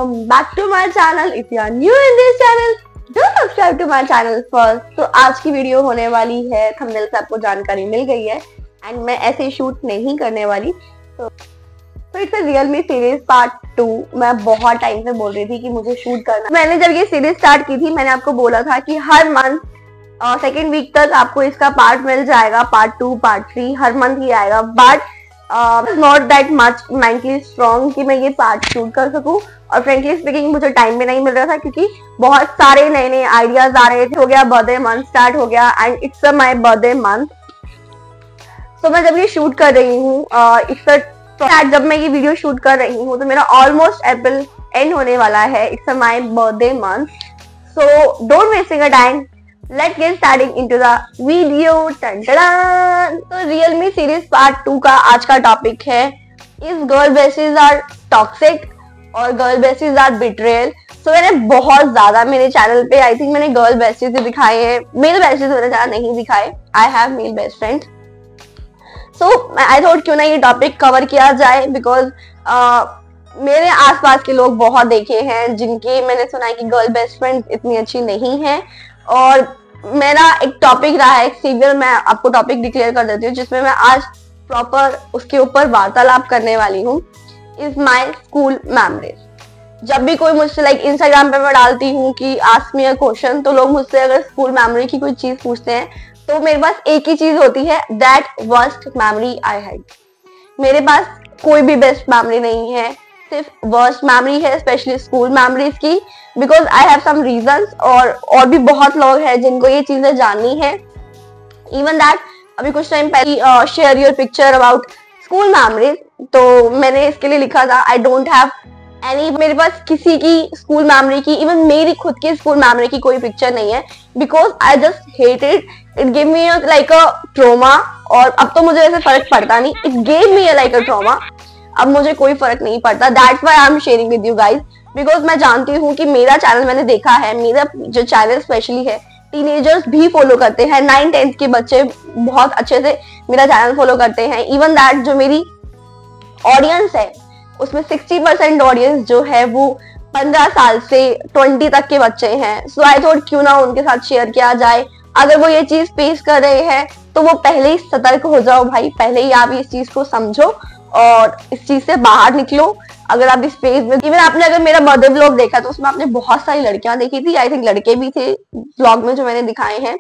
welcome back to my channel. If you are new in this channel, do subscribe to my channel first. तो आज की video होने वाली है, thumbnail से आपको जानकारी मिल गई है एंड मैं ऐसे शूट नहीं करने वाली. तो it's a Realme series part 2. मैं बहुत टाइम से बोल रही थी कि मुझे शूट करना. मैंने जब ये सीरीज स्टार्ट की थी मैंने आपको बोला था कि हर मंथ सेकेंड वीक तक आपको इसका पार्ट मिल जाएगा. पार्ट 2 पार्ट 3 हर मंथ ही आएगा. But not that much mentally strong कि मैं ये पार्ट शूट कर सकूं. और फ्रेंकली स्पीकिंग मुझे टाइम भी नहीं मिल रहा था क्योंकि बहुत सारे नए नए आइडियाज आ रहे थे. हो गया बर्थडे मंथ स्टार्ट हो गया and it's my birthday month. So मैं जब ये शूट कर रही हूँ जब मैं ये वीडियो शूट कर रही हूँ तो मेरा ऑलमोस्ट अप्रैल एंड होने वाला है. It's my birthday month. So don't wasting a time, let's get starting into the video. तो रियलमी सीरीज पार्ट 2 का आज का टॉपिक है is girl besties are toxic और girl besties are betrayal. So मैंने बहुत ज्यादा मेरे चैनल पे आई थिंक मैंने गर्ल बेस्टीज दिखाए हैं, मेल बेस्टीज मैंने ज्यादा नहीं दिखाए. I have male best friend. So I thought क्यों ना ये टॉपिक कवर किया जाए बिकॉज मेरे आसपास के लोग बहुत देखे हैं जिनकी मैंने सुना है कि गर्ल बेस्ट फ्रेंड इतनी अच्छी नहीं है. और मेरा एक टॉपिक रहा है सीरियल, मैं आपको टॉपिक डिक्लेयर कर देती हूँ जिसमें मैं आज प्रॉपर उसके ऊपर वार्तालाप करने वाली हूँ. Is my school memories. जब भी कोई मुझसे लाइक इंस्टाग्राम पे मैं डालती हूँ कि आस्क मी अ क्वेश्चन तो लोग मुझसे अगर स्कूल मेमोरी की कोई चीज पूछते हैं तो मेरे पास एक ही चीज होती है, that worst memory I had. मेरे पास कोई भी बेस्ट मेमोरी नहीं है, सिर्फ वर्स्ट मेमोरी है स्पेशली स्कूल मेमोरीज की. Because I have some reasons और भी बहुत लोग हैं जिनको ये चीजें जाननी है. इवन दैट अभी कुछ टाइम पहले share your picture about school memories. तो मैंने इसके लिए लिखा था आई डोंट हैव एनी, मेरे पास किसी की स्कूल मेमोरी की, इवन मेरी खुद की स्कूल मेमोरी की कोई पिक्चर नहीं है. Because I just hate it. It give me like a trauma. और अब तो मुझे ऐसे फर्क पड़ता नहीं. It gave me like a trauma. अब मुझे कोई फर्क नहीं पड़ता. That's why I am sharing with you guys. Because मैं जानती हूँ कि मेरा चैनल मैंने देखा है, मेरा जो चैनल स्पेशली है टीनेजर्स भी फॉलो करते हैं. 9-10 के बच्चे बहुत अच्छे से मेरा चैनल फॉलो करते हैं. इवन दैट जो मेरी ऑडियंस है उसमें 60% ऑडियंस जो है वो 15 साल से 20 तक के बच्चे हैं. सो आई थॉट क्यों ना उनके साथ शेयर किया जाए. अगर वो ये चीज फेस कर रहे हैं तो वो पहले ही सतर्क हो जाओ भाई. पहले ही आप इस चीज को समझो और इस चीज से बाहर निकलो. अगर आप इस फेज में, इवन आपने अगर मेरा बर्थडे व्लॉग देखा तो उसमें आपने बहुत सारी लड़कियां देखी थी. आई थिंक लड़के भी थे व्लॉग में जो मैंने दिखाए हैं.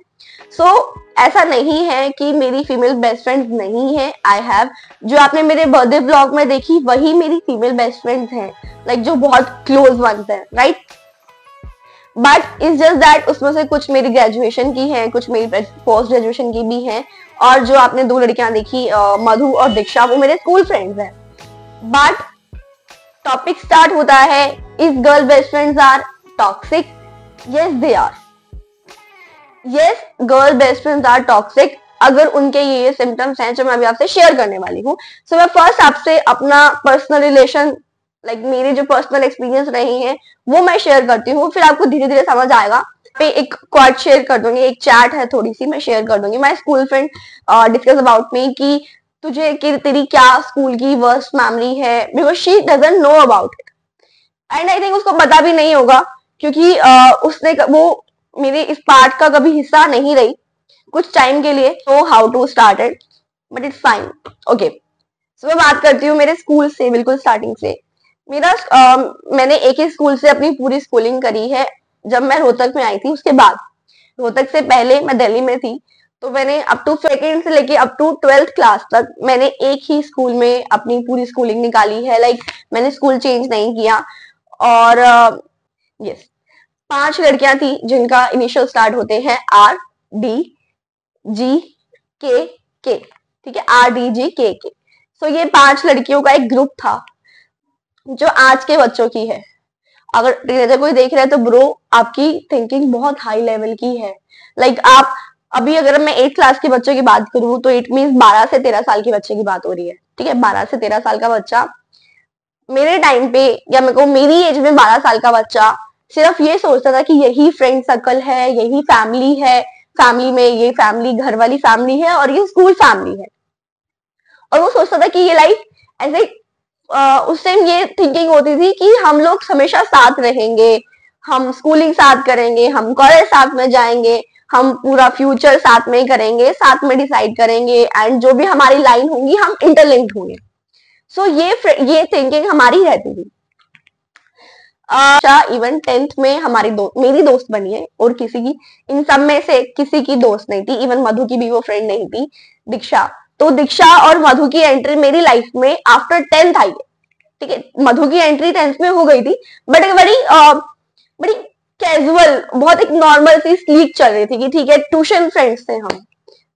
सो ऐसा नहीं है कि मेरी फीमेल बेस्ट फ्रेंड नहीं है. आई हैव, जो आपने मेरे बर्थडे व्लॉग में देखी वही मेरी फीमेल बेस्ट फ्रेंड्स हैं, लाइक जो बहुत क्लोज वंस हैं, right. But it's just that उसमें से कुछ मेरी ग्रेजुएशन की है, कुछ मेरी पोस्ट ग्रेजुएशन की भी है. और जो आपने 2 लड़कियां देखी मधु और दीक्षा, वो मेरे स्कूल फ्रेंड्स हैं. बट टॉपिक स्टार्ट होता है is girl best friends are toxic. Yes they are. Yes girl best friends are toxic. अगर उनके ये सिम्टम्स हैं जो मैं अभी आपसे शेयर करने वाली हूँ. सो मैं फर्स्ट आपसे अपना पर्सनल रिलेशन, लाइक मेरे जो पर्सनल एक्सपीरियंस रहे हैं वो मैं शेयर करती हूँ. फिर आपको धीरे धीरे समझ आएगा. पे एक क्वाट शेयर कर दूंगी, एक चैट है थोड़ी सी मैं शेयर कर दूंगी. My school friend discuss about me कि तुझे कि तेरी क्या स्कूल की वर्स्ट मेमोरी है. Because she doesn't know about it and I think उसको पता भी नहीं होगा क्योंकि उसने वो मेरे इस पार्ट का कभी हिस्सा नहीं रही कुछ टाइम के लिए. तो how to start it, but it's fine. Okay, so मैं बात करती हूँ मेरे स्कूल से, बिल्कुल स्टार्टिंग से. मेरा मैंने एक ही स्कूल से अपनी पूरी स्कूलिंग करी है. जब मैं रोहतक में आई थी उसके बाद, रोहतक से पहले मैं दिल्ली में थी. तो मैंने अप टू सेकेंड से लेके अप टू 12th क्लास तक मैंने एक ही स्कूल में अपनी पूरी स्कूलिंग निकाली है. लाइक मैंने स्कूल चेंज नहीं किया. और यस 5 लड़कियां थी जिनका इनिशियल स्टार्ट होते हैं RDGK. ठीक है, RDGK. सो ये 5 लड़कियों का एक ग्रुप था जो आज के बच्चों की है. अगर टीनेजर कोई देख रहा है तो ब्रो आपकी थिंकिंग बहुत हाई लेवल की है. लाइक आप अभी अगर मैं 8th क्लास के बच्चों की बात करूं तो इट मीन्स 12 से 13 साल के बच्चे की बात हो रही है. ठीक है, 12 से 13 साल का बच्चा मेरे टाइम पे, या मैं कहूँ मेरी एज में 12 साल का बच्चा सिर्फ ये सोचता था कि यही फ्रेंड सर्कल है, यही फैमिली है, फैमिली में ये फैमिली घर वाली फैमिली है और ये स्कूल फैमिली है. और वो सोचता था कि ये लाइफ ऐसे उस टाइम ये थिंकिंग होती थी कि हम लोग हमेशा साथ रहेंगे, हम स्कूलिंग साथ करेंगे, हम कॉलेज साथ में जाएंगे, हम पूरा फ्यूचर साथ में ही करेंगे, साथ में डिसाइड करेंगे, एंड जो भी हमारी लाइन होंगी हम इंटरलिंक्ड होंगे। सो ये थिंकिंग हमारी रहती थी। इवन 10th में मेरी दोस्त बनी है, और किसी की, इन सब में से किसी की दोस्त नहीं थी, इवन मधु की भी वो फ्रेंड नहीं थी, दीक्षा। तो दीक्षा और मधु की एंट्री मेरी लाइफ में आफ्टर 10th आई है। ठीक है, मधु की एंट्री 10th में हो गई थी, बट एक बड़ी कैजुअल, बहुत एक नॉर्मल सी स्लीक चल रही थी कि ठीक है, ट्यूशन फ्रेंड्स थे, हम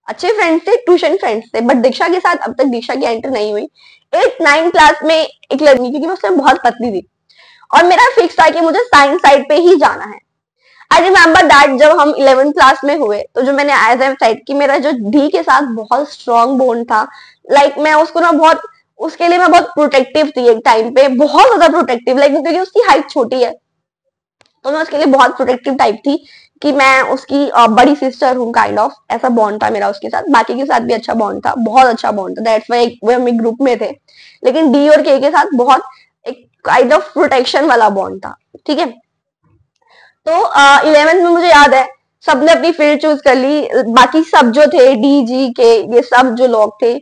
अच्छे फ्रेंड्स थे, ट्यूशन फ्रेंड्स थे। बट दीक्षा के साथ अब तक दीक्षा की एंट्री नहीं हुई। 8th-9th क्लास में एक लड़की, क्योंकि मैं उससे बहुत पतली थी और मेरा फिक्स था कि मुझे साइंस साइड पे ही जाना है। आई रिमेम्बर दैट जब हम 11th क्लास में हुए, तो जो मैंने एज ए साइड की, मेरा जो डी के साथ बहुत स्ट्रॉन्ग बॉन्ड था। मैं उसको ना बहुत, उसके लिए मैं बहुत प्रोटेक्टिव थी एक टाइम पे, बहुत ज्यादा प्रोटेक्टिव, क्योंकि उसकी हाइट छोटी है, तो मैं उसके लिए बहुत प्रोटेक्टिव टाइप थी कि मैं उसकी बड़ी सिस्टर हूँ, काइंड ऑफ ऐसा बॉन्ड था मेरा उसके साथ। बाकी के साथ भी अच्छा बॉन्ड था, बहुत अच्छा बॉन्ड था, दैट्स व्हाई हम एक ग्रुप में थे। लेकिन डी और के साथ बहुत एक काइंड ऑफ प्रोटेक्शन वाला बॉन्ड था। ठीक है, तो 11th में मुझे याद है सबने अपनी फील्ड चूज कर ली। बाकी सब जो थे, डी जी के, ये सब जो लोग थे,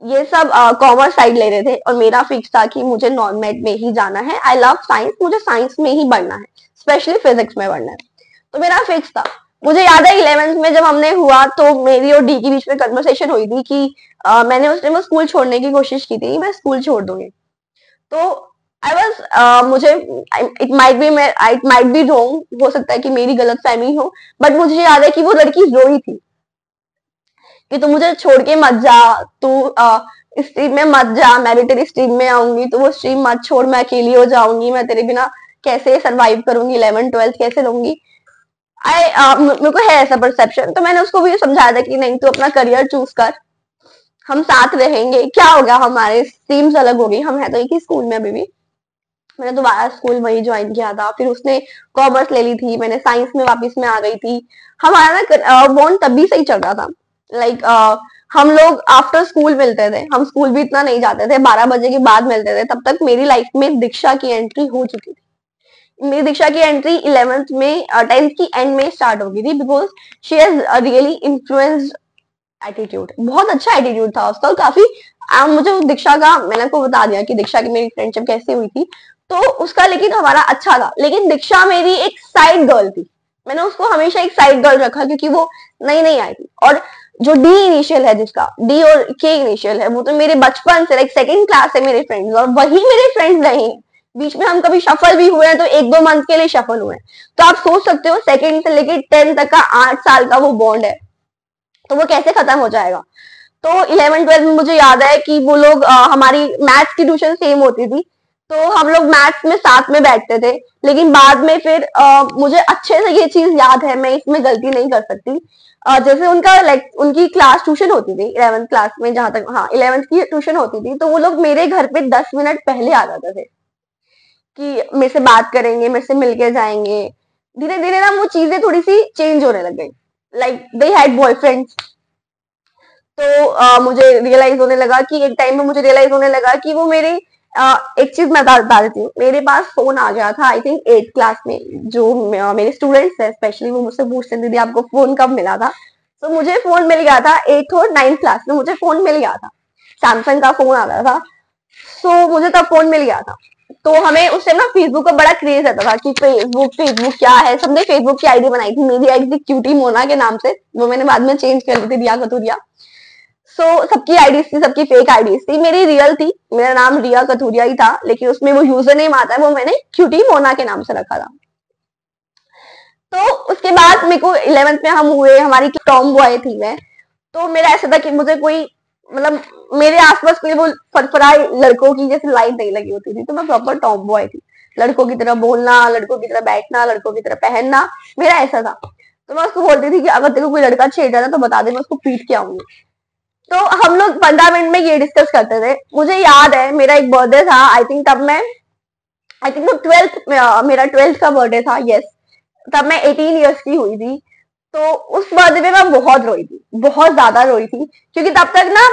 ये सब कॉमर्स साइड ले रहे थे, और मेरा फिक्स था कि मुझे नॉन मेड में ही जाना है। आई लव साइंस, मुझे साइंस में ही बढ़ना है, स्पेशली फिजिक्स में बढ़ना है, तो मेरा फिक्स था। मुझे याद है 11th में जब हमने हुआ, तो मेरी और डी के बीच में कन्वर्सेशन हुई थी कि मैंने उस टाइम स्कूल छोड़ने की कोशिश की थी, मैं स्कूल छोड़ दूंगी। तो आई वॉज मुझे, इट माइट बी रॉन्ग, हो सकता है कि मेरी गलत फहमी हो, बट मुझे याद है कि वो लड़की रोई थी कि तू मुझे छोड़ के मत जा, तू स्ट्रीम में मत जा, मैं भी तेरी स्ट्रीम में आऊंगी, तो वो स्ट्रीम मत छोड़, मैं अकेली हो जाऊंगी, मैं तेरे बिना कैसे सरवाइव करूंगी, 11th-12th कैसे लूंगी। मेरे को है ऐसा परसेप्शन, तो मैंने उसको भी समझाया था कि नहीं, तू अपना करियर चूज कर, हम साथ रहेंगे, क्या हो गया, हमारे स्ट्रीम्स अलग हो गई, हम है तो एक ही स्कूल में अभी भी। मैंने दोबारा स्कूल वही ज्वाइन किया था, फिर उसने कॉमर्स ले ली थी, मैंने साइंस में वापस में आ गई थी। हमारा ना बॉन्ड तब भी सही चल रहा था। हम लोग आफ्टर स्कूल मिलते थे, हम स्कूल भी इतना नहीं जाते थे, 12 बजे के बाद मिलते थे। तब तक मेरी लाइफ में दीक्षा की एंट्री हो चुकी थी। मेरी दीक्षा की एंट्री 11th में, 10th की एंड में स्टार्ट हो गई थी, because she has really influenced attitude, बहुत अच्छा एटीट्यूड था उसका, काफी। मुझे दीक्षा का, मैंने आपको बता दिया कि दीक्षा की मेरी फ्रेंडशिप कैसे हुई थी, तो उसका लेकिन हमारा अच्छा था। लेकिन दीक्षा मेरी एक साइड गर्ल थी, मैंने उसको हमेशा एक साइड गर्ल रखा, क्योंकि वो नई नई आई थी। और जो डी इनिशियल है, जिसका डी और के इनिशियल है, वो तो मेरे बचपन से, 2nd क्लास से मेरे फ्रेंड्स, और वही मेरे फ्रेंड्स रहे हैं। बीच में हम कभी शफल भी हुए हैं, तो 1-2 मंथ के लिए शफल हुए हैं। तो आप सोच सकते हो 2nd से लेकर 10th तक का 8 साल का वो बॉन्ड है, तो वो कैसे खत्म हो जाएगा। तो 11th-12th में मुझे याद है कि वो लोग, हमारी मैथ्स की ट्यूशन सेम होती थी, तो हम लोग मैथ्स में साथ में बैठते थे। लेकिन बाद में फिर मुझे अच्छे से ये चीज याद है, मैं इसमें गलती नहीं कर सकती। जैसे उनकी क्लास ट्यूशन होती थी 11th क्लास में, जहां तक, हाँ 11th की ट्यूशन होती थी, तो वो लोग मेरे घर पे 10 मिनट पहले आ जाते थे कि मेरे से बात करेंगे, मेरे से मिलके जाएंगे। धीरे धीरे ना वो चीजें थोड़ी सी चेंज होने लग गई, दे हैड बॉयफ्रेंड्स। तो मुझे रियलाइज होने लगा कि एक टाइम में मुझे रियलाइज होने लगा कि वो मेरे, एक चीज मैं बता देती हूँ, मेरे पास फोन आ गया था आई थिंक 8th क्लास में। जो मेरे स्टूडेंट्स है स्पेशली, वो मुझसे पूछते थे, दीदी आपको फोन कब मिला था। तो मुझे फोन मिल गया था 8th और 9th क्लास में, मुझे फोन मिल गया था, सैमसंग का फोन आ गया था। सो मुझे तब फोन मिल गया था। तो हमें उस टाइम ना फेसबुक का बड़ा क्रेज रहता था कि फेसबुक क्या है। सबने फेसबुक की आईडी बनाई थी, मेरी आईडी थी क्यूटी मोना के नाम से, वो मैंने बाद में चेंज कर दी थी रिया कथुरिया। सबकी आईडीज थी, सबकी फेक आईडीज थी, मेरी रियल थी, मेरा नाम रिया कथुरिया ही था, लेकिन उसमें वो यूजर नेम आता है, वो मैंने क्यूटी मोना के नाम से रखा था। तो उसके बाद मेरे को 11th में हम हुए, हमारी टॉम बॉय थी मैं। तो मेरा ऐसा था कि मुझे कोई, मेरे आसपास कोई वो फरफराई लड़कों की जैसे लाइन नहीं लगी होती थी, तो मैं प्रॉपर टॉम बॉय थी। लड़कों की तरह बोलना, लड़कों की तरह बैठना, लड़कों की तरह पहनना, मेरा ऐसा था। तो मैं उसको बोलती थी कि अगर तेरे को कोई लड़का छेड़ रहा है तो बता दे, मैं उसको पीट के आऊंगी। तो हम लोग 15 मिनट में ये डिस्कस करते थे। मुझे याद है मेरा एक बर्थडे था, आई थिंक वो 12th, मेरा 12th का बर्थडे था, यस। तब मैं 18 ईयर्स की हुई थी। तो उस बर्थडे में मैं बहुत रोई थी, बहुत ज्यादा रोई थी, क्योंकि तब तक ना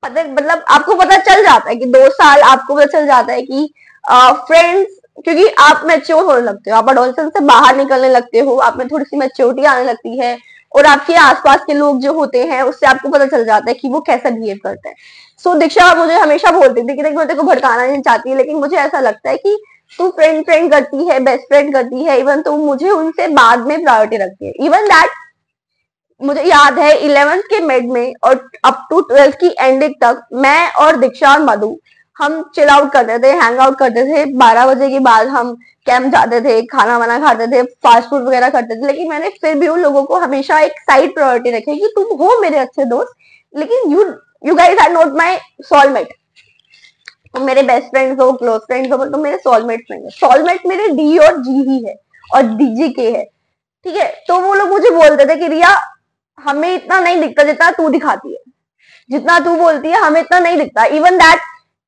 मतलब आपको पता चल जाता है कि 2 साल आपको पता चल जाता है कि फ्रेंड्स, क्योंकि आप मैच्योर होने लगते हो, आप अडोलसेंस से बाहर निकलने लगते हो, आप में थोड़ी सी मैच्योरिटी आने लगती है, और आपके आसपास के लोग जो होते हैं उससे आपको पता चल जाता है कि वो कैसा बिहेव करते हैं। सो दीक्षा मुझे हमेशा बोलती थी कि देख मैं तेरे को भड़काना नहीं चाहती, लेकिन मुझे ऐसा लगता है कि तू फ्रेंड फ्रेंड करती है, बेस्ट फ्रेंड करती है, इवन तो मुझे उनसे बाद में प्रायोरिटी रखती है। इवन दैट मुझे याद है 11th के मिड में और अप टू 12th की एंडिंग तक मैं और दीक्षा और मधु हम चिल आउट करते थे, हैंग आउट करते थे। 12 बजे के बाद हम कैंप जाते थे, खाना वाना खाते थे, फास्ट फूड वगैरह करते थे, लेकिन मैंने फिर भी उन लोगों को हमेशा एक साइड प्रायोरिटी रखी कि तुम हो मेरे अच्छे दोस्त, लेकिन you guys are not my soulmate. तुम मेरे बेस्ट फ्रेंड्स हो, क्लोज फ्रेंड्स हो, तुम मेरे सोलमेट नहीं है। सोलमेट मेरे डी और जी ही है, और डीजी के है, ठीक है। तो वो लोग मुझे बोलते थे कि रिया हमें इतना नहीं दिखता जितना तू दिखाती है, जितना तू बोलती है हमें इतना नहीं दिखता। इवन दैट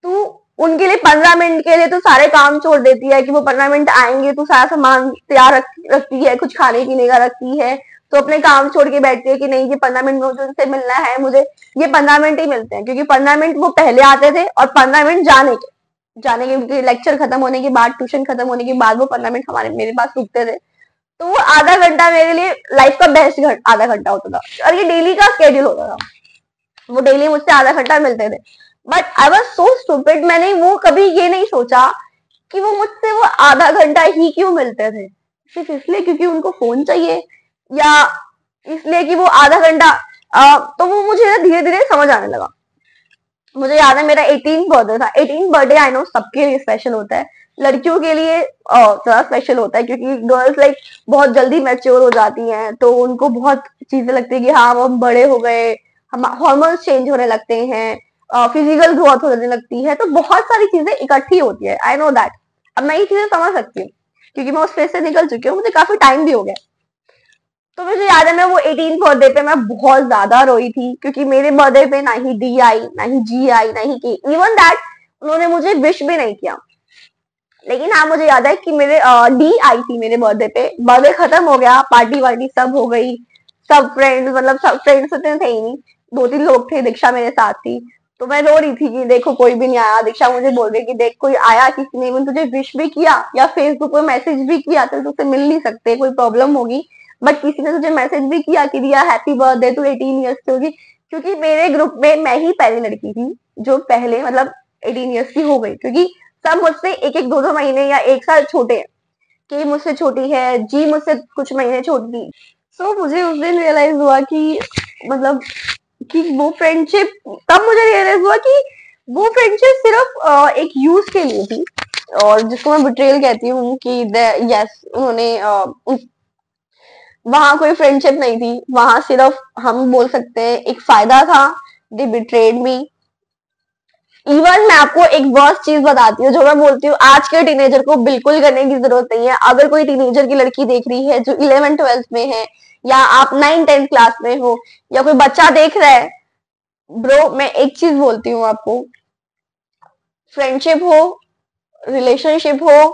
तू उनके लिए 15 मिनट के लिए तो सारे काम छोड़ देती है कि वो 15 मिनट आएंगे, तू सारा सामान तैयार रखती है, कुछ खाने पीने का रखती है, तो अपने काम छोड़ के बैठती है कि नहीं ये 15 मिनट मुझे उनसे मिलना है, मुझे ये 15 मिनट ही मिलते हैं, क्योंकि 15 मिनट वो पहले आते थे और 15 मिनट जाने के लेक्चर खत्म होने के बाद, ट्यूशन खत्म होने के बाद वो 15 मिनट हमारे मेरे पास रुकते थे। तो वो आधा घंटा मेरे लिए लाइफ का बेस्ट आधा घंटा होता था, और ये डेली का स्केड्यूल होता था। वो डेली मुझसे आधा घंटा मिलते थे, but I was so stupid, मैंने वो कभी ये नहीं सोचा कि वो मुझसे वो आधा घंटा ही क्यों मिलते थे, सिर्फ इसलिए क्योंकि उनको फोन चाहिए, या इसलिए कि वो आधा घंटा। तो वो मुझे धीरे धीरे समझ आने लगा। मुझे याद है मेरा 18 बर्थडे था। 18 बर्थडे आई नो सबके लिए स्पेशल होता है, लड़कियों के लिए थोड़ा स्पेशल होता है, क्योंकि गर्ल्स लाइक बहुत जल्दी मैच्योर हो जाती हैं, तो उनको बहुत चीजें लगती है कि हाँ हम बड़े हो गए, हम हॉर्मोन्स चेंज होने लगते हैं, फिजिकल ग्रोथ होने लगती है, तो बहुत सारी चीजें इकट्ठी होती है। आई नो दैट, अब मैं ये चीजें समझ सकती हूँ क्योंकि मैं उस फेज से निकल चुकी हूँ, मुझे काफी टाइम भी हो गया। तो मुझे याद है मैं वो 18 बर्थडे पे मैं बहुत ज्यादा रोई थी, क्योंकि मेरे बर्थडे पे ना ही डी आई, ना ही जी आई, ना ही के, इवन दैट उन्होंने मुझे विश भी नहीं किया। लेकिन हाँ मुझे याद है कि मेरे डी आई थी मेरे बर्थडे पे, बर्थडे खत्म हो गया, पार्टी वार्टी सब हो गई, सब फ्रेंड्स, मतलब सब फ्रेंड्स इतने थे ही नहीं, 2-3 लोग थे, दीक्षा मेरे साथ थी। तो मैं रो रही थी कि देखो कोई भी नहीं आया। दीक्षा मुझे बोल रही कि देख कोई आया, किसी ने तुझे विश भी किया या फेसबुक पे मैसेज भी किया, तो तुझसे मिल नहीं सकते, कोई प्रॉब्लम होगी, बट किसी ने तुझे मैसेज भी किया कि रिया हैप्पी बर्थडे, तू 18 ईयर्स की होगी। क्योंकि मेरे ग्रुप में मैं ही पहली लड़की थी जो पहले मतलब 18 ईयर्स की हो गई, क्योंकि सब मुझसे 1-1, 2-2 महीने या 1 साल छोटे हैं। के मुझसे छोटी है, जी मुझसे कुछ महीने छोटी थी। सो मुझे उस दिन रियलाइज हुआ कि मतलब कि वो फ्रेंडशिप, तब मुझे रियलाइज हुआ कि वो फ्रेंडशिप सिर्फ एक यूज के लिए थी, और जिसको मैं बिट्रेयल कहती हूँ कि यस उन्होंने वहां कोई फ्रेंडशिप नहीं थी, वहां सिर्फ हम बोल सकते हैं एक फायदा था। दे बिट्रेड मी। इवन मैं आपको एक वर्स्ट चीज बताती हूँ जो मैं बोलती हूँ आज के टीनेजर को बिल्कुल करने की जरूरत नहीं है। अगर कोई टीनेजर की लड़की देख रही है जो 11th-12th में है, या आप 9th-10th क्लास में हो, या कोई बच्चा देख रहा है, ब्रो मैं एक चीज बोलती हूँ आपको, फ्रेंडशिप हो, रिलेशनशिप हो,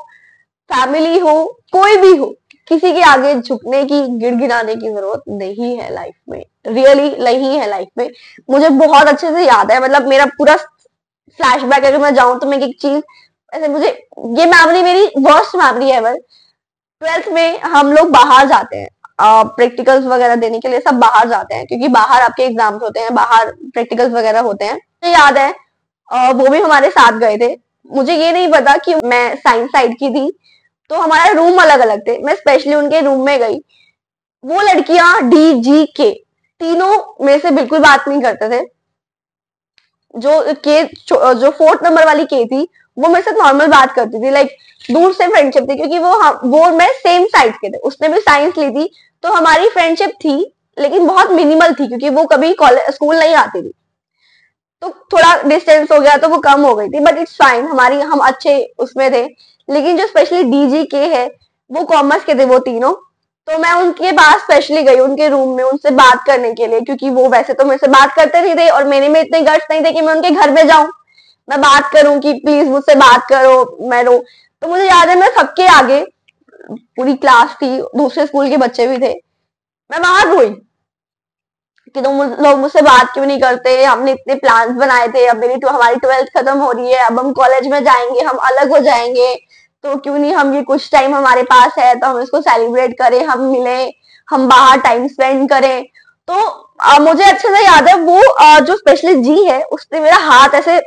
फैमिली हो, कोई भी हो, किसी के आगे झुकने की, गिड़गिड़ाने की जरूरत नहीं है लाइफ में, रियली नहीं है लाइफ में। मुझे बहुत अच्छे से याद है, मतलब मेरा पूरा फ्लैशबैक अगर मैं जाऊं तो मैं एक चीज ऐसे, मुझे ये मेमोरी मेरी वर्स्ट मेमोरी है। 12th में हम लोग बाहर जाते हैं प्रैक्टिकल्स वगैरह देने के लिए, सब बाहर जाते हैं क्योंकि बाहर आपके एग्जाम्स होते हैं, बाहर प्रैक्टिकल्स वगैरह होते हैं। मुझे याद है वो भी हमारे साथ गए थे। मुझे ये नहीं पता कि मैं साइंस साइड की थी, तो हमारे रूम अलग अलग थे, मैं स्पेशली उनके रूम में गई। वो लड़कियां डी जी के तीनों मेरे से बिल्कुल बात नहीं करते थे। जो 4th नंबर वाली के थी वो मेरे साथ नॉर्मल बात करती थी, लाइक दूर से फ्रेंडशिप थी, क्योंकि वो मैं सेम साइड के थे, उसने भी साइंस ली थी, तो हमारी फ्रेंडशिप थी, लेकिन बहुत मिनिमल थी क्योंकि वो कभी कॉलेज स्कूल नहीं आती थी, तो थोड़ा डिस्टेंस हो गया तो वो कम हो गई थी, बट इट्स फाइन, हम अच्छे उसमें थे। लेकिन जो स्पेशली डीजी के है वो कॉमर्स के थे वो तीनों, तो मैं उनके पास स्पेशली गई उनके रूम में उनसे बात करने के लिए, क्योंकि वो वैसे तो मेरे से बात करते नहीं थे और मेरे में इतने गट्स नहीं थे कि मैं उनके घर में जाऊं, मैं बात करूं कि प्लीज मुझसे बात करो, मैं रो। तो मुझे याद है मैं सबके आगे, पूरी क्लास थी, दूसरे स्कूल के बच्चे भी थे, मैं वहां रोई। कि तुम लोग मुझसे बात क्यों नहीं करते, हमने इतने प्लान्स बनाए थे, अब हमारी 12th खत्म हो रही है, अब हम कॉलेज में जाएंगे, हम अलग हो जाएंगे, तो क्यों नहीं हम ये कुछ टाइम हमारे पास है तो हम इसको सेलिब्रेट करें, हम मिले, हम बाहर टाइम स्पेंड करें। तो मुझे अच्छे से याद है वो जो स्पेशलिस्ट जी है उसने मेरा हाथ ऐसे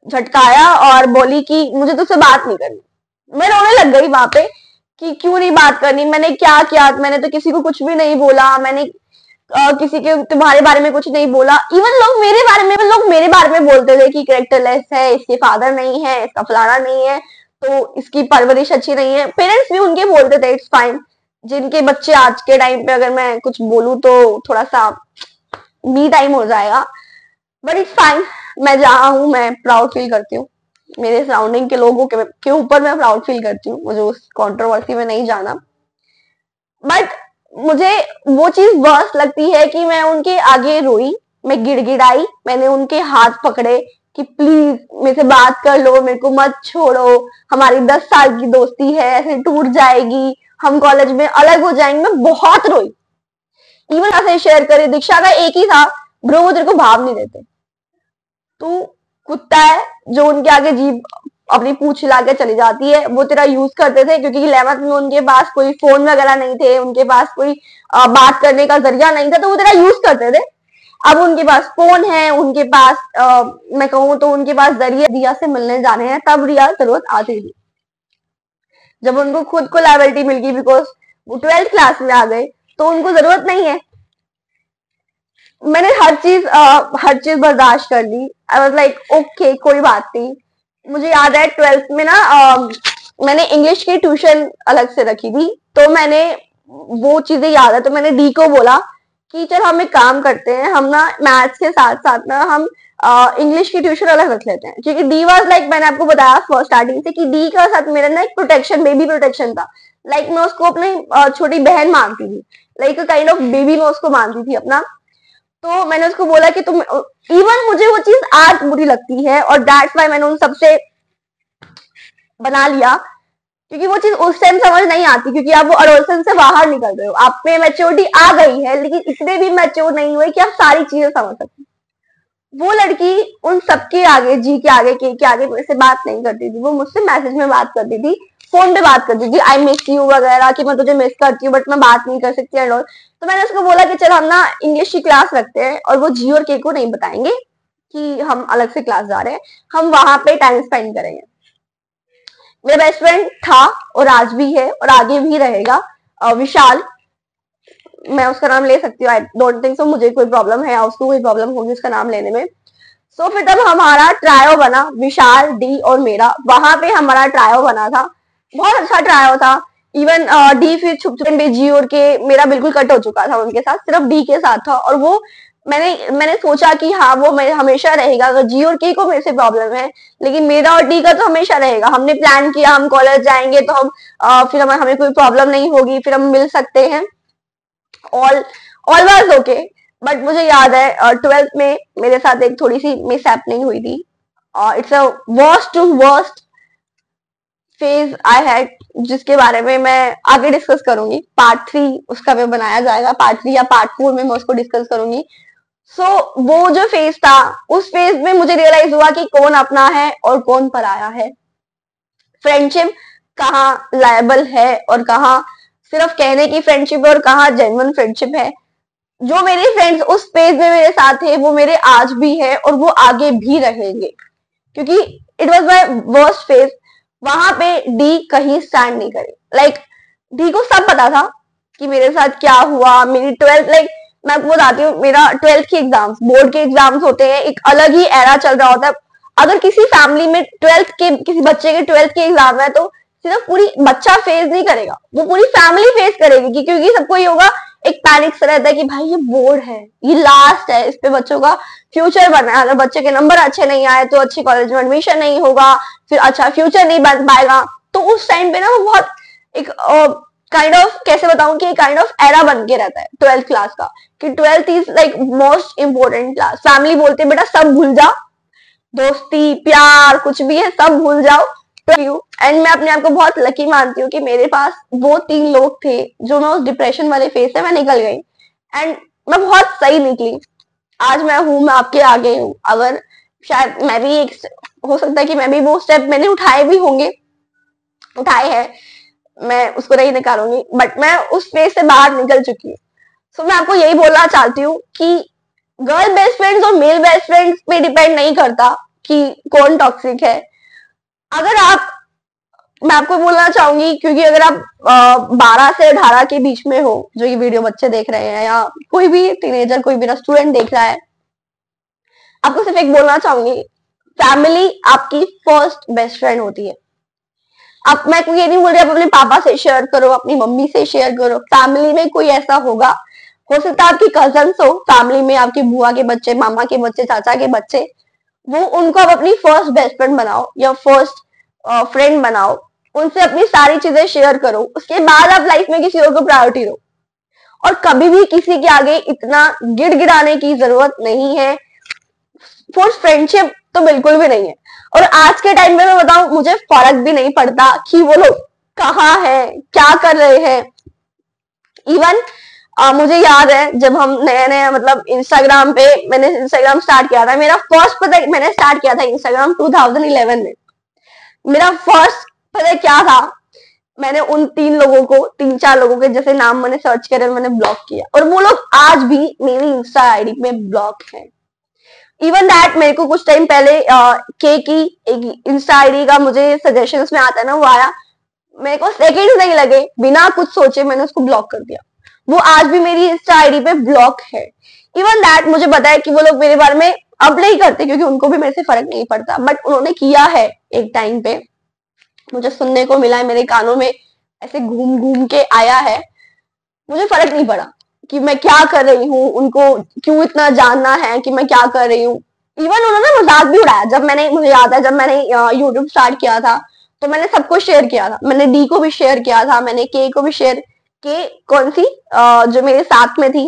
झटकाया और बोली कि मुझे तुझसे बात नहीं करनी। मैं रोने लग गई वहां पे कि क्यों नहीं बात करनी, मैंने क्या किया, मैंने तो किसी को कुछ भी नहीं बोला, मैंने किसी के तुम्हारे बारे में कुछ नहीं बोला। इवन लोग मेरे बारे में बोलते थे कि कैरेक्टरलेस है, इसके फादर नहीं है, इसका फलाना नहीं है, तो इसकी परवरिश अच्छी नहीं है। पेरेंट्स भी उनके बोलते थे, इट्स फाइन। जिनके बच्चे आज के टाइम पे अगर मैं कुछ बोलूं तो थोड़ा सा मी टाइम हो जाएगा, बट इट्स फाइन। मैं जहाँ हूँ मैं प्राउड फील करती हूँ, मेरे सराउंडिंग के लोगों के ऊपर मैं प्राउड फील करती हूँ, मुझे उस कंट्रोवर्सी में नहीं जाना। बट मुझे वो चीज वर्स्ट लगती है कि मैं उनके आगे रोई, मैं गिड़गिड़ाई, मैंने उनके हाथ पकड़े कि प्लीज मेरे से बात कर लो, मेरे को मत छोड़ो, हमारी 10 साल की दोस्ती है, ऐसे टूट जाएगी, हम कॉलेज में अलग हो जाएंगे। मैं बहुत रोई, इवन ऐसे शेयर करे। दीक्षा का एक ही था, ब्रो वो तेरे को भाव नहीं देते, तू कुत्ता है जो उनके आगे जीभ अपनी पूंछ हिला के चली जाती है। वो तेरा यूज करते थे क्योंकि 11th में उनके पास कोई फोन वगैरह नहीं थे, उनके पास कोई बात करने का जरिया नहीं था, तो वो तेरा यूज करते थे। अब उनके पास फोन है, उनके पास मैं कहूँ तो उनके पास जरिए रिया से मिलने जाने हैं, तब रिया जरूरत आती थी। जब उनको खुद को लाइबिलिटी मिल गई बिकॉज वो 12th क्लास में आ गए, तो उनको जरूरत नहीं है। मैंने हर चीज बर्दाश्त कर ली। आई वॉज लाइक ओके कोई बात नहीं। मुझे याद है 12th में ना मैंने इंग्लिश की ट्यूशन अलग से रखी थी, तो मैंने वो चीजें याद है, तो मैंने डी को बोला कि चल हम एक काम करते हैं, हम ना मैथ्स के साथ साथ ना हम इंग्लिश की ट्यूशन अलग रख लेते हैं, क्योंकि डी वाज लाइक मैंने आपको बताया फर्स्ट स्टार्टिंग से कि डी का साथ मेरा ना एक प्रोटेक्शन, बेबी प्रोटेक्शन था। लाइक मैं उसको अपनी छोटी बहन मानती थी, लाइक काइंड ऑफ बेबी मैं उसको मानती थी अपना। तो मैंने उसको बोला कि तुम, इवन मुझे वो चीज आज बुरी लगती है और दैट्स वाई मैंने उन सबसे बना लिया, क्योंकि वो चीज उस टाइम समझ नहीं आती, क्योंकि आप वो अडोलसेंस से बाहर निकल रहे हो, आप में मैच्योरिटी आ गई है, लेकिन इतने भी मैच्योर नहीं हुए कि आप सारी चीजें समझ सकते। वो लड़की उन सबके आगे, जी के आगे, के आगे मेरे से बात नहीं करती थी, वो मुझसे मैसेज में बात करती थी, फोन पे बात करती थी, आई मिस यू वगैरह, कि मैं तुझे मिस करती हूँ बट मैं बात नहीं कर सकती एंड ऑल। तो मैंने उसको बोला कि चल हम ना इंग्लिश की क्लास रखते हैं, और वो जी और के को नहीं बताएंगे कि हम अलग से क्लास जा रहे हैं, हम वहां पे टाइम स्पेंड करेंगे। मेरा बेस्ट फ्रेंड था और आज भी है और आगे भी रहेगा, विशाल, मैं उसका नाम ले सकती हूँ, आई डोंट थिंक सो मुझे कोई प्रॉब्लम है या उसको कोई प्रॉब्लम होगी उसका नाम लेने में। सो फिर तब हमारा ट्रायो बना, विशाल, डी और मेरा, वहां पे हमारा ट्रायो बना था, बहुत अच्छा ट्रायो था। इवन डी फिर छुप छुप जी और के मेरा बिल्कुल कट हो चुका था उनके साथ, सिर्फ डी के साथ था, और वो मैंने सोचा कि हाँ वो मेरे हमेशा रहेगा। अगर जी और के को मेरे से प्रॉब्लम है, लेकिन मेरा और डी का तो हमेशा रहेगा। हमने प्लान किया हम कॉलेज जाएंगे तो हम फिर हमें कोई प्रॉब्लम नहीं होगी, फिर हम मिल सकते हैं, ऑल वाज ओके। बट मुझे याद है 12th में मेरे साथ एक थोड़ी सी मिसहैपनिंग हुई थी। It's a worst to worst phase I had, जिसके बारे में मैं आगे डिस्कस करूंगी। पार्ट 3 उसका में बनाया जाएगा, पार्ट 3 या पार्ट 4 में मैं उसको डिस्कस करूंगी। वो जो फेज था, उस फेज में मुझे रियलाइज हुआ कि कौन अपना है और कौन पराया है, फ्रेंडशिप कहाँ लायबल है और कहाँ सिर्फ कहने की फ्रेंडशिप है और कहाँ जेन्युइन फ्रेंडशिप है। जो मेरे फ्रेंड्स उस पेज में मेरे साथ थे वो मेरे आज भी है और वो आगे भी रहेंगे, क्योंकि it was my worst phase. वहां पे डी कहीं स्टैंड नहीं करे। लाइक डी को सब पता था कि मेरे साथ क्या हुआ। मेरी 12th, लाइक मैं आपको बताती हूँ, मेरा 12th के एग्जाम्स, बोर्ड के एग्जाम्स होते हैं, एक अलग ही एरा चल रहा होता है। अगर किसी फैमिली में 12th के किसी बच्चे के 12th के एग्जाम है, तो सिर्फ पूरी बच्चा फेस नहीं करेगा, वो पूरी फैमिली फेस करेगी, क्योंकि सबको ये होगा, एक पैनिक सा रहता है कि भाई ये बोर्ड है, ये लास्ट है, इस पे बच्चों का फ्यूचर बनना है। अगर बच्चे के नंबर अच्छे नहीं आए तो अच्छे कॉलेज में एडमिशन नहीं होगा, फिर अच्छा फ्यूचर नहीं बन पाएगा। तो उस टाइम पे ना वो बहुत एक काइंड ऑफ, कैसे बताऊं, कि काइंड ऑफ एरा बन के रहता है 12th क्लास का, कि 12th is like most important class. Family बोलते हैं बेटा सब भूल जाओ, दोस्ती प्यार कुछ भी है सब भूल जाओ, एंड मैं अपने आप को बहुत लकी मानती हूँ कि मेरे पास वो 3 लोग थे जो मैं उस डिप्रेशन वाले फेज से मैं निकल गई। एंड मैं बहुत सही निकली। आज मैं हूं, मैं आपके आगे हूँ। अगर शायद मैं भी एक, हो सकता है कि मैं भी वो स्टेप मैंने उठाए भी होंगे, उठाए हैं, मैं उसको नहीं निकालूंगी, बट मैं उस फेज से बाहर निकल चुकी हूँ। सो मैं आपको यही बोलना चाहती हूँ कि गर्ल बेस्ट फ्रेंड्स और मेल बेस्ट फ्रेंड्स पे डिपेंड नहीं करता कि कौन टॉक्सिक है। अगर आप, मैं आपको बोलना चाहूंगी, क्योंकि अगर आप 12 से 18 के बीच में हो, जो ये वीडियो बच्चे देख रहे हैं या कोई भी टीनेजर, कोई भी स्टूडेंट देख रहा है, आपको सिर्फ एक बोलना चाहूंगी, फैमिली आपकी फर्स्ट बेस्ट फ्रेंड होती है। अब मैं ये नहीं बोल रही आप अपने पापा से शेयर करो, अपनी मम्मी से शेयर करो, फैमिली में कोई ऐसा होगा, हो सकता है आपकी कजन हो, फैमिली में आपकी बुआ के बच्चे, मामा के बच्चे, चाचा के बच्चे, वो उनको आप अपनी फर्स्ट बेस्ट फ्रेंड बनाओ या फर्स्ट फ्रेंड बनाओ, उनसे अपनी सारी चीजें शेयर करो, उसके बाद आप लाइफ में किसी और को प्रायोरिटी दो। और कभी भी किसी के आगे इतना गिड़गिड़ाने की जरूरत नहीं है, फोर्स फ्रेंडशिप तो बिल्कुल भी नहीं है। और आज के टाइम में मैं बताऊं, मुझे फर्क भी नहीं पड़ता कि वो लोग कहाँ है, क्या कर रहे हैं। इवन मुझे याद है जब हम नया नया, मतलब इंस्टाग्राम पे, मैंने इंस्टाग्राम स्टार्ट किया था, मेरा फर्स्ट, पता मैंने स्टार्ट किया था इंस्टाग्राम 2011 में। मेरा फर्स्ट पता क्या था, मैंने उन 3 4 लोगों के जैसे नाम मैंने सर्च करे, मैंने ब्लॉक किया, और वो लोग आज भी मेरी इंस्टा आईडी में ब्लॉक है। इवन दैट मेरे को कुछ टाइम पहले के की एक इंस्टा आईडी का मुझे सजेशंस में आता है ना, वो आया, मेरे को सेकंड नहीं लगे, बिना कुछ सोचे मैंने उसको ब्लॉक कर दिया। वो आज भी मेरी इंस्टा आईडी पे ब्लॉक है। इवन दैट मुझे पता है कि वो लोग मेरे बारे में अब नहीं करते, क्योंकि उनको भी मेरे से फर्क नहीं पड़ता, बट उन्होंने किया है एक टाइम पे, मुझे सुनने को मिला है, मेरे कानों में ऐसे घूम घूम के आया है। मुझे फर्क नहीं पड़ा कि मैं क्या कर रही हूँ, उनको क्यों इतना जानना है कि मैं क्या कर रही हूँ। इवन उन्होंने मजाक भी उड़ाया, जब मैंने, मुझे याद है जब मैंने यूट्यूब स्टार्ट किया था, तो मैंने सबको शेयर किया था, मैंने डी को भी शेयर किया था, मैंने के को भी शेयर, के कौन सी जो मेरे साथ में थी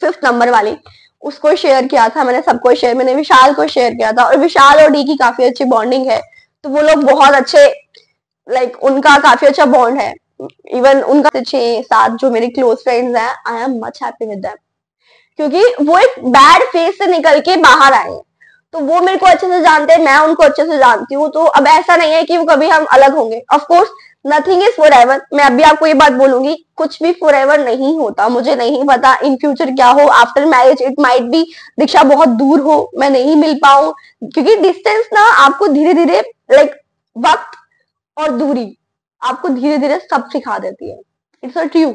5th नंबर वाली, उसको शेयर किया था, मैंने सबको शेयर, मैंने विशाल को शेयर किया था, और विशाल और डी की काफी अच्छी बॉन्डिंग है, तो वो लोग बहुत अच्छे, लाइक उनका काफी अच्छा बॉन्ड है। इवन उनका 6 7 जो मेरे क्लोज फ्रेंड्स हैं, I am much happy with them, क्योंकि वो एक बैड फेज से निकल के बाहर आए हैं, तो वो मेरे को अच्छे से जानते हैं, मैं उनको अच्छे से जानती हूँ, तो अब ऐसा नहीं है कि वो कभी हम अलग होंगे। Of course nothing is for ever, मैं अभी आपको ये बात बोलूंगी, कुछ भी फॉर एवर नहीं होता। मुझे नहीं पता इन फ्यूचर क्या हो, after marriage it might be Diksha बहुत दूर हो, मैं नहीं मिल पाऊं, क्योंकि डिस्टेंस ना आपको धीरे धीरे, लाइक वक्त और दूरी आपको धीरे धीरे सब सिखा देती है। इट्स अ ट्रू,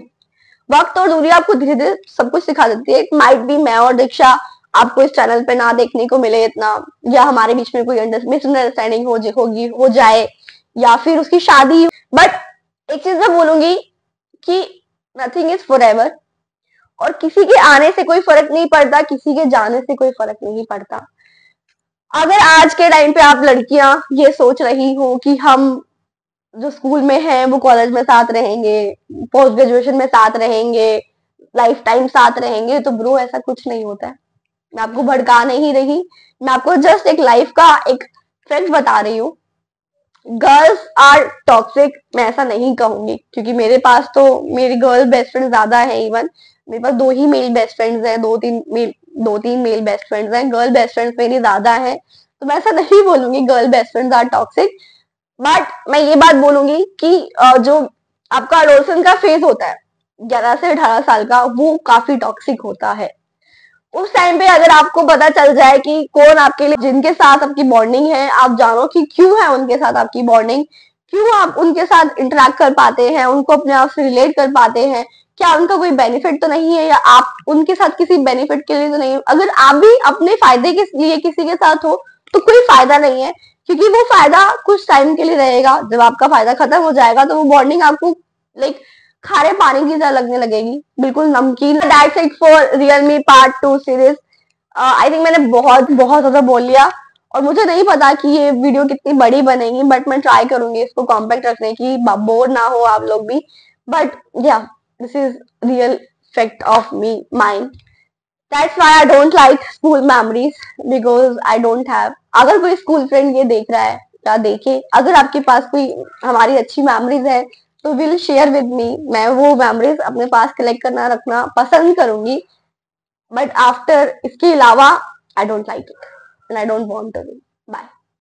वक्त और दूरी आपको धीरे धीरे सब कुछ सिखा देती है। माइट बी मैं और दीक्षा आपको इस चैनल पे ना देखने को मिले इतना, या हमारे बीच में कोई मिसअंडरस्टैंडिंग होगी, हो जाए, या फिर उसकी शादी, बट एक चीज मैं बोलूंगी कि नथिंग इज फॉर एवर, और किसी के आने से कोई फर्क नहीं पड़ता, किसी के जाने से कोई फर्क नहीं पड़ता। अगर आज के टाइम पे आप लड़कियां ये सोच रही हो कि हम जो स्कूल में हैं वो कॉलेज में साथ रहेंगे, पोस्ट ग्रेजुएशन में साथ रहेंगे, लाइफ टाइम साथ रहेंगे, तो ब्रो ऐसा कुछ नहीं होता है। मैं आपको भड़का नहीं रही, मैं आपको जस्ट एक लाइफ का एक फैक्ट बता रही हूँ। गर्ल्स आर टॉक्सिक मैं ऐसा नहीं कहूंगी, क्योंकि मेरे पास तो मेरी गर्ल बेस्ट फ्रेंड ज्यादा है। इवन मेरे पास 2 ही मेल बेस्ट फ्रेंड्स हैं, 2 3 मेल बेस्ट फ्रेंड्स हैं, गर्ल बेस्ट फ्रेंड्स मेरी ज्यादा है, तो मैं ऐसा नहीं बोलूंगी girl best friends are toxic. But मैं ये बात बोलूंगी कि जो आपका अडोलसेंस का फेज होता है 11 से 18 साल का, वो काफी टॉक्सिक होता है। उस टाइम पे अगर आपको पता चल जाए कि कौन आपके लिए, जिनके साथ आपकी बॉन्डिंग है, आप जानो कि क्यों है उनके साथ आपकी बॉन्डिंग, क्यों आप उनके साथ इंटरेक्ट कर पाते हैं, उनको अपने आप से रिलेट कर पाते हैं, क्या उनका कोई बेनिफिट तो नहीं है, या आप उनके साथ किसी बेनिफिट के लिए तो नहीं हो। अगर आप भी अपने फायदे के लिए किसी के साथ हो तो कोई फायदा नहीं है, क्योंकि वो फायदा कुछ टाइम के लिए रहेगा, जब आपका फायदा खत्म हो जाएगा तो वो बॉन्डिंग आपको लाइक खारे पानी की तरह लगने लगेगी, बिल्कुल नमकीन। That's it for Realme part 2 series. I think मैंने बहुत बहुत ज्यादा बोल लिया, और मुझे नहीं पता कि ये वीडियो कितनी बड़ी बनेगी, बट मैं ट्राई करूंगी इसको कॉम्पैक्ट रखने की, बोर ना हो आप लोग भी। बट या this is real fact of me mind. That's why I don't like school memories, because I don't have, अगर कोई स्कूल फ्रेंड ये देख रहा है या देखे, अगर आपके पास कोई हमारी अच्छी मेमोरीज है तो विल शेयर विद मी, मैं वो मेमोरीज अपने पास कलेक्ट करना रखना पसंद करूंगी। बट आफ्टर इसके अलावा I don't like it and I don't want to do.